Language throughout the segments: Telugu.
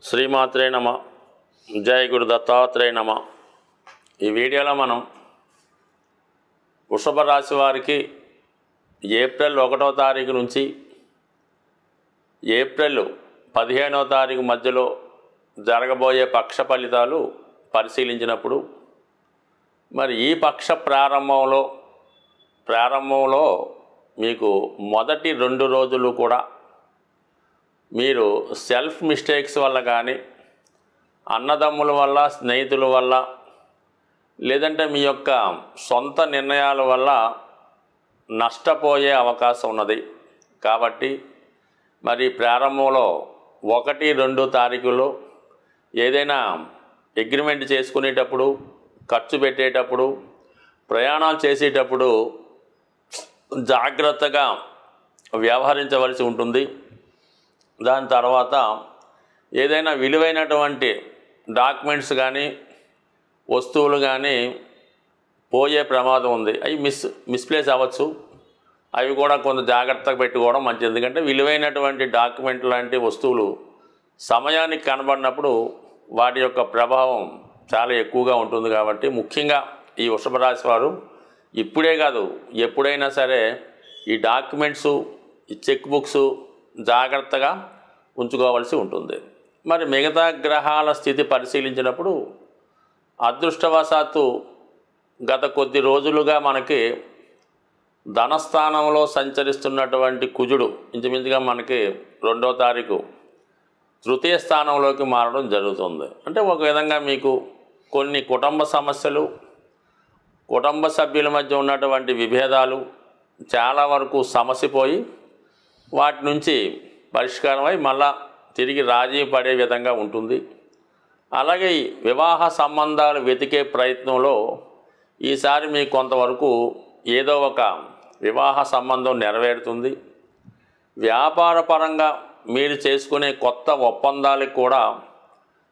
శ్రీమాత్రే నమ. జై గురు దత్తాత్రేయ నమ. ఈ వీడియోలో మనం వృషభ రాశి వారికి ఏప్రిల్ 1వ తారీఖు నుంచి ఏప్రిల్ 15వ తారీఖు మధ్యలో జరగబోయే పక్ష ఫలితాలు పరిశీలించినప్పుడు మరి ఈ పక్ష ప్రారంభంలో మీకు మొదటి 2 రోజులు కూడా మీరు సెల్ఫ్ మిస్టేక్స్ వల్ల కానీ అన్నదమ్ముల వల్ల స్నేహితుల వల్ల లేదంటే మీ యొక్క సొంత నిర్ణయాల వల్ల నష్టపోయే అవకాశం ఉన్నది. కాబట్టి మరి ప్రారంభంలో 1-2 తారీఖుల్లో ఏదైనా అగ్రిమెంట్ చేసుకునేటప్పుడు, ఖర్చు పెట్టేటప్పుడు, ప్రయాణాలు చేసేటప్పుడు జాగ్రత్తగా వ్యవహరించవలసి ఉంటుంది. దాని తర్వాత ఏదైనా విలువైనటువంటి డాక్యుమెంట్స్ కానీ వస్తువులు కానీ పోయే ప్రమాదం ఉంది. అవి మిస్ప్లేస్ అవ్వచ్చు. అవి కూడా కొంత జాగ్రత్తగా పెట్టుకోవడం మంచిది. ఎందుకంటే విలువైనటువంటి డాక్యుమెంట్ లాంటి వస్తువులు సమయానికి కనబడినప్పుడు వాటి యొక్క ప్రభావం చాలా ఎక్కువగా ఉంటుంది. కాబట్టి ముఖ్యంగా ఈ వృషభ రాశి వారు ఇప్పుడే కాదు ఎప్పుడైనా సరే ఈ డాక్యుమెంట్సు, ఈ చెక్ బుక్స్ జాగ్రత్తగా ఉంచుకోవాల్సి ఉంటుంది. మరి మిగతా గ్రహాల స్థితి పరిశీలించినప్పుడు అదృష్టవశాత్తు గత కొద్ది రోజులుగా మనకి ధనస్థానంలో సంచరిస్తున్నటువంటి కుజుడు ఇంచుమించుగా మనకి 2వ తారీఖు తృతీయ స్థానంలోకి మారడం జరుగుతుంది. అంటే ఒక విధంగా మీకు కొన్ని కుటుంబ సమస్యలు, కుటుంబ సభ్యుల మధ్య ఉన్నటువంటి విభేదాలు చాలా వరకు సమసిపోయి వాటి నుంచి పరిష్కారమై మళ్ళా తిరిగి రాజీ పడే విధంగా ఉంటుంది. అలాగే వివాహ సంబంధాలు వెతికే ప్రయత్నంలో ఈసారి మీకు కొంతవరకు ఏదో ఒక వివాహ సంబంధం నెరవేరుతుంది. వ్యాపార పరంగా మీరు చేసుకునే కొత్త ఒప్పందాలకు కూడా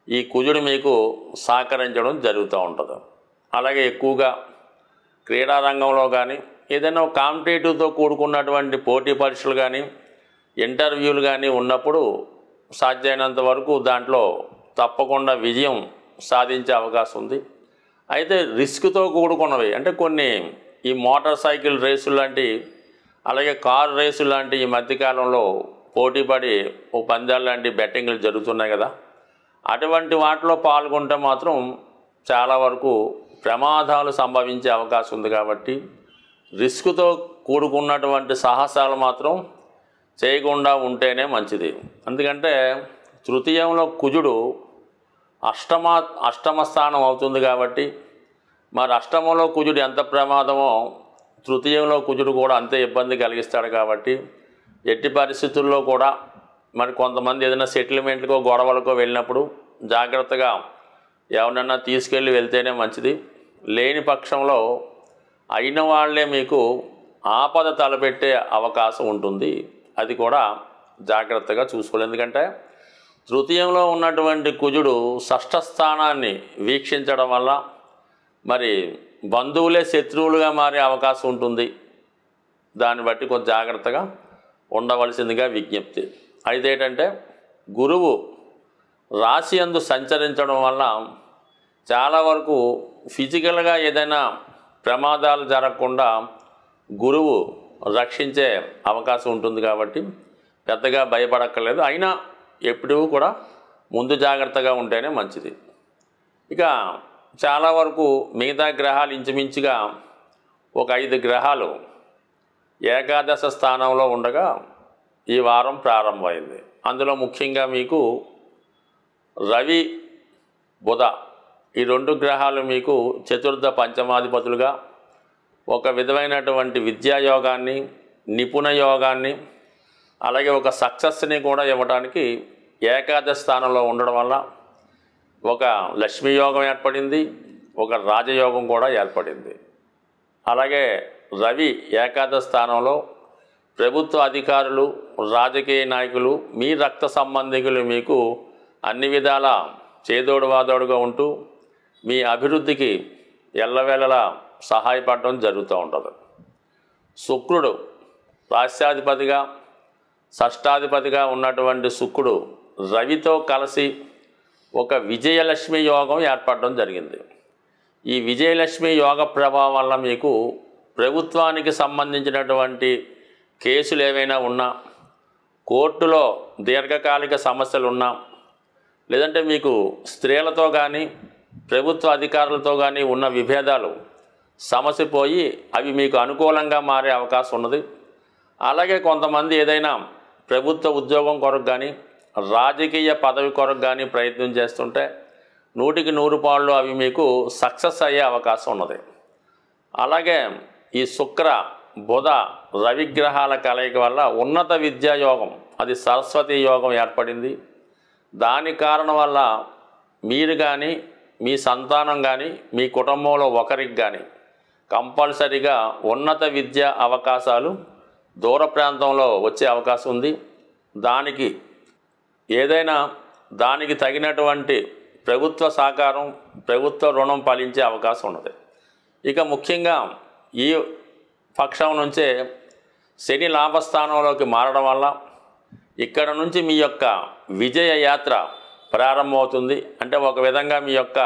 ఈ కుజుడు మీకు సహకరించడం జరుగుతూ ఉంటుంది. అలాగే ఎక్కువగా క్రీడా రంగంలో కానీ ఏదైనా కాంపిటేటివ్తో కూడుకున్నటువంటి పోటీ పరీక్షలు కానీ ఇంటర్వ్యూలు కానీ ఉన్నప్పుడు సాధ్యమైనంత వరకు దాంట్లో తప్పకుండా విజయం సాధించే అవకాశం ఉంది. అయితే రిస్క్తో కూడుకున్నవి అంటే కొన్ని ఈ మోటార్ సైకిల్ రేసులు లాంటి, అలాగే కారు రేసులు లాంటి ఈ మధ్యకాలంలో పోటీపడి ఓ పందాలు లాంటి బెట్టింగ్లు జరుగుతున్నాయి కదా, అటువంటి వాటిలో పాల్గొంటే మాత్రం చాలా వరకు ప్రమాదాలు సంభవించే అవకాశం ఉంది. కాబట్టి రిస్క్తో కూడుకున్నటువంటి సాహసాలు మాత్రం చేయకుండా ఉంటేనే మంచిది. ఎందుకంటే తృతీయంలో కుజుడు అష్టమ స్థానం అవుతుంది. కాబట్టి మరి అష్టమంలో కుజుడు ఎంత ప్రమాదమో తృతీయంలో కుజుడు కూడా అంతే ఇబ్బంది కలిగిస్తాడు. కాబట్టి ఎట్టి పరిస్థితుల్లో కూడా మరి కొంతమంది ఏదైనా సెటిల్మెంట్కో గొడవలకో వెళ్ళినప్పుడు జాగ్రత్తగా ఎవరినన్నా తీసుకెళ్ళి వెళ్తేనే మంచిది. లేని పక్షంలో అయిన వాళ్ళే మీకు ఆపద తలపెట్టే అవకాశం ఉంటుంది. అది కూడా జాగ్రత్తగా చూసుకోవాలి. ఎందుకంటే తృతీయంలో ఉన్నటువంటి కుజుడు షష్ఠ స్థానాన్ని వీక్షించడం వల్ల మరి బంధువులే శత్రువులుగా మారే అవకాశం ఉంటుంది. దాన్ని బట్టి కొంచెం జాగ్రత్తగా ఉండవలసిందిగా విజ్ఞప్తి. అయితే ఏంటంటే గురువు రాశి యందు సంచరించడం వల్ల చాలా వరకు ఫిజికల్గా ఏదైనా ప్రమాదాలు జరగకుండా గురువు రక్షించే అవకాశం ఉంటుంది. కాబట్టి పెద్దగా భయపడక్కర్లేదు. అయినా ఎప్పుడూ కూడా ముందు జాగ్రత్తగా ఉంటేనే మంచిది. ఇక చాలా వరకు మిగతా గ్రహాలు ఇంచుమించుగా ఒక 5 గ్రహాలు ఏకాదశ స్థానంలో ఉండగా ఈ వారం ప్రారంభమైంది. అందులో ముఖ్యంగా మీకు రవి, బుధ ఈ 2 గ్రహాలు మీకు చతుర్థ పంచమాధిపతులుగా ఒక విధమైనటువంటి విద్యాయోగాన్ని, నిపుణ యోగాన్ని, అలాగే ఒక సక్సెస్ని కూడా ఇవ్వడానికి ఏకాదశ స్థానంలో ఉండడం వల్ల ఒక లక్ష్మీ యోగం ఏర్పడింది, ఒక రాజయోగం కూడా ఏర్పడింది. అలాగే రవి ఏకాదశ స్థానంలో ప్రభుత్వ అధికారులు, రాజకీయ నాయకులు, మీ రక్త సంబంధికులు మీకు అన్ని విధాల చేదోడు వాదోడుగా ఉంటూ మీ అభివృద్ధికి ఎల్లవేళలా సహాయపడడం జరుగుతూ ఉంటుంది. శుక్రుడు రాష్ట్రాధిపతిగా, షష్టాధిపతిగా ఉన్నటువంటి శుక్రుడు రవితో కలిసి ఒక విజయలక్ష్మి యోగం ఏర్పడడం జరిగింది. ఈ విజయలక్ష్మి యోగ ప్రభావం వల్ల మీకు ప్రభుత్వానికి సంబంధించినటువంటి కేసులు ఏవైనా ఉన్నా, కోర్టులో దీర్ఘకాలిక సమస్యలు ఉన్నా, లేదంటే మీకు స్త్రీలతో కానీ ప్రభుత్వ అధికారులతో కానీ ఉన్న విభేదాలు సమసిపోయి అవి మీకు అనుకూలంగా మారే అవకాశం ఉన్నది. అలాగే కొంతమంది ఏదైనా ప్రభుత్వ ఉద్యోగం కొరకు కానీ రాజకీయ పదవి కొరకు కానీ ప్రయత్నం చేస్తుంటే 100కి 100 పాళ్ళు అవి మీకు సక్సెస్ అయ్యే అవకాశం ఉన్నది. అలాగే ఈ శుక్ర బుధ రవిగ్రహాల కలయిక వల్ల ఉన్నత విద్యా యోగం, అది సరస్వతి యోగం ఏర్పడింది. దాని కారణం వల్ల మీరు కానీ మీ సంతానం కానీ మీ కుటుంబంలో ఒకరికి కానీ కంపల్సరీగా ఉన్నత విద్యా అవకాశాలు దూర ప్రాంతంలో వచ్చే అవకాశం ఉంది. దానికి తగినటువంటి ప్రభుత్వ సహకారం, ప్రభుత్వ రుణం ఫలించే అవకాశం ఉన్నది. ఇక ముఖ్యంగా ఈ పక్షం నుంచే శని లాభస్థానంలోకి మారడం వల్ల ఇక్కడ నుంచి మీ యొక్క విజయ యాత్ర ప్రారంభమవుతుంది. అంటే ఒక విధంగా మీ యొక్క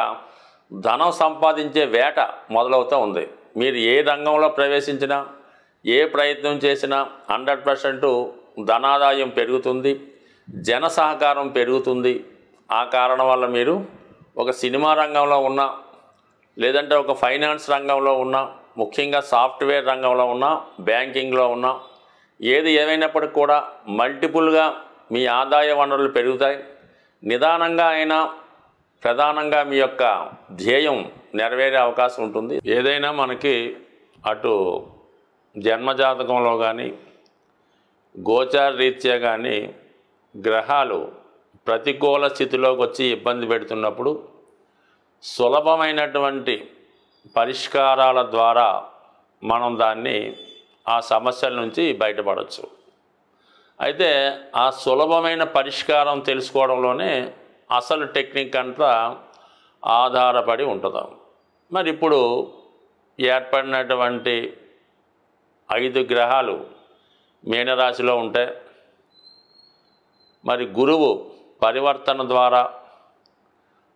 ధనం సంపాదించే వేట మొదలవుతూ ఉంది. మీరు ఏ రంగంలో ప్రవేశించినా, ఏ ప్రయత్నం చేసినా 100% ధనాదాయం పెరుగుతుంది, జన సహకారం పెరుగుతుంది. ఆ కారణం వల్ల మీరు ఒక సినిమా రంగంలో ఉన్నా, లేదంటే ఒక ఫైనాన్స్ రంగంలో ఉన్నా, ముఖ్యంగా సాఫ్ట్వేర్ రంగంలో ఉన్నా, బ్యాంకింగ్లో ఉన్నా, ఏది ఏమైనప్పటికీ కూడా మల్టిపుల్గా మీ ఆదాయ వనరులు పెరుగుతాయి. నిదానంగా అయినా ప్రధానంగా మీ యొక్క ధ్యేయం నెరవేరే అవకాశం ఉంటుంది. ఏదైనా మనకి అటు జన్మజాతకంలో కానీ గోచార రీత్యా కానీ గ్రహాలు ప్రతికూల స్థితిలోకి వచ్చి ఇబ్బంది పెడుతున్నప్పుడు సులభమైనటువంటి పరిష్కారాల ద్వారా మనం ఆ సమస్యల నుంచి బయటపడవచ్చు. అయితే ఆ సులభమైన పరిష్కారం తెలుసుకోవడంలోనే అసలు టెక్నిక్ అంతా ఆధారపడి ఉంటుంది. మరి ఇప్పుడు ఏర్పడినటువంటి 5 గ్రహాలు మీనరాశిలో ఉంటే, మరి గురువు పరివర్తన ద్వారా,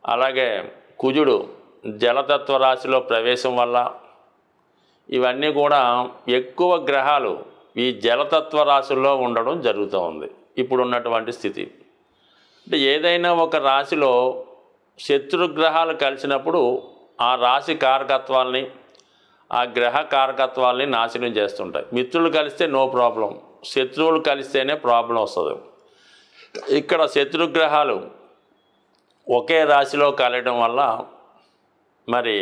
అలాగే కుజుడు జలతత్వ రాశిలో ప్రవేశం వల్ల, ఇవన్నీ కూడా ఎక్కువ గ్రహాలు ఈ జలతత్వ రాశుల్లో ఉండడం జరుగుతూ ఉంది ఇప్పుడున్నటువంటి స్థితి. అంటే ఏదైనా ఒక రాశిలో శత్రుగ్రహాలు కలిసినప్పుడు ఆ రాశి కారకత్వాల్ని, ఆ గ్రహ కారకత్వాల్ని నాశనం చేస్తుంటాయి. మిత్రులు కలిస్తే నో ప్రాబ్లం, శత్రువులు కలిస్తేనే ప్రాబ్లం వస్తుంది. ఇక్కడ శత్రుగ్రహాలు ఒకే రాశిలో కలయడం వల్ల, మరి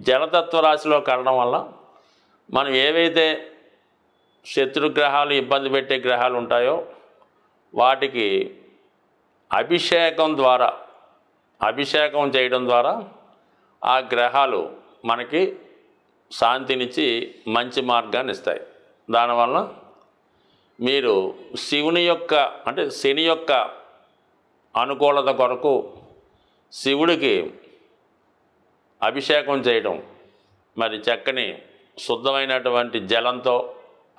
జలతత్వ రాశిలో కలడం వల్ల మనం ఏవైతే శత్రుగ్రహాలు ఇబ్బంది పెట్టే గ్రహాలు ఉంటాయో వాటికి అభిషేకం చేయడం ద్వారా ఆ గ్రహాలు మనకి శాంతినిచ్చి మంచి మార్గాన్ని ఇస్తాయి. దానివల్ల మీరు శని యొక్క అనుకూలత కొరకు శివుడికి అభిషేకం చేయడం, మరి చక్కని శుద్ధమైనటువంటి జలంతో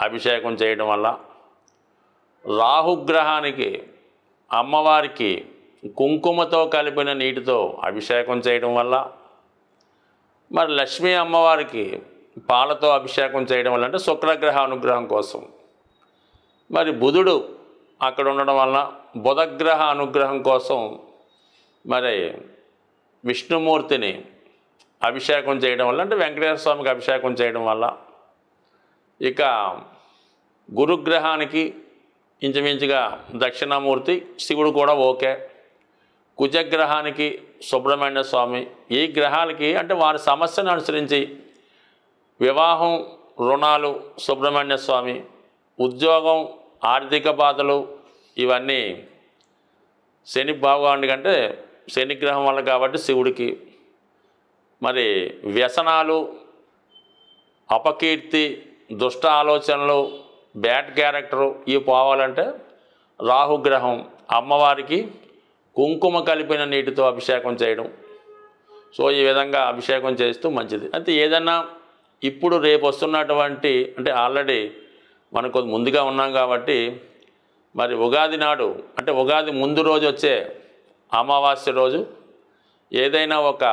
అభిషేకం చేయడం వల్ల, రాహుగ్రహానికి అమ్మవారికి కుంకుమతో కలిపిన నీటితో అభిషేకం చేయడం వల్ల, మరి లక్ష్మీ అమ్మవారికి పాలతో అభిషేకం చేయడం వల్ల, అంటే శుక్రగ్రహ అనుగ్రహం కోసం, మరి బుధుడు అక్కడ ఉండడం వల్ల బుధగ్రహ అనుగ్రహం కోసం మరి విష్ణుమూర్తిని అభిషేకం చేయడం వల్ల, అంటే వెంకటేశ్వర స్వామికి అభిషేకం చేయడం వల్ల, ఇక గురుగ్రహానికి ఇంచుమించుగా దక్షిణామూర్తి శివుడు కూడా ఓకే, కుజగ్రహానికి సుబ్రహ్మణ్య స్వామి, ఈ గ్రహాలకి అంటే వారి సమస్యను అనుసరించి వివాహం, రుణాలు సుబ్రహ్మణ్య స్వామి, ఉద్యోగం, ఆర్థిక బాధలు ఇవన్నీ శని భగవానుడి కంటే శనిగ్రహం వల్ల కాబట్టి శివుడికి, మరి వ్యసనాలు, అపకీర్తి, దుష్ట ఆలోచనలు, బ్యాడ్ క్యారెక్టరు ఇవి పోవాలంటే రాహుగ్రహం అమ్మవారికి కుంకుమ కలిపిన నీటితో అభిషేకం చేయడం. సో ఈ విధంగా అభిషేకం చేస్తూ మంచిది. అయితే ఏదన్నా ఇప్పుడు రేపు వస్తున్నటువంటి, అంటే ఆల్రెడీ మనం కొంచెం ముందుగా ఉన్నాం కాబట్టి, మరి ఉగాది నాడు, అంటే ఉగాది ముందు రోజు వచ్చే అమావాస్య రోజు ఏదైనా ఒక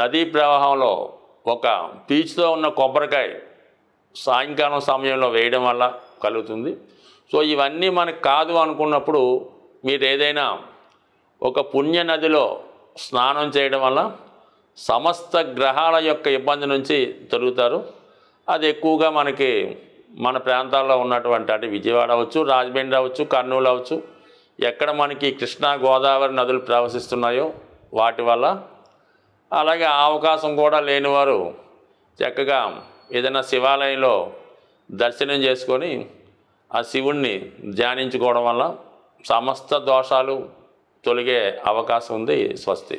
నదీ ప్రవాహంలో ఒక పీచుతో ఉన్న కొబ్బరికాయ సాయంకాలం సమయంలో వేయడం వల్ల కలుగుతుంది. సో ఇవన్నీ మనకు కాదు అనుకున్నప్పుడు మీరు ఏదైనా ఒక పుణ్య నదిలో స్నానం చేయడం వల్ల సమస్త గ్రహాల యొక్క ఇబ్బంది నుంచి తొలుగుతారు. అది ఎక్కువగా మనకి మన ప్రాంతాల్లో ఉన్నటువంటి అంటే విజయవాడ అవ్వచ్చు, రాజమండ్రి అవ్వచ్చు, కర్నూలు అవ్వచ్చు, ఎక్కడ మనకి కృష్ణా గోదావరి నదులు ప్రవహిస్తున్నాయో వాటి వల్ల. అలాగే ఆ అవకాశం కూడా లేనివారు చక్కగా ఏదైనా శివాలయంలో దర్శనం చేసుకొని ఆ శివుణ్ణి ధ్యానించుకోవడం వల్ల సమస్త దోషాలు తొలగే అవకాశం ఉంది. స్వస్తి.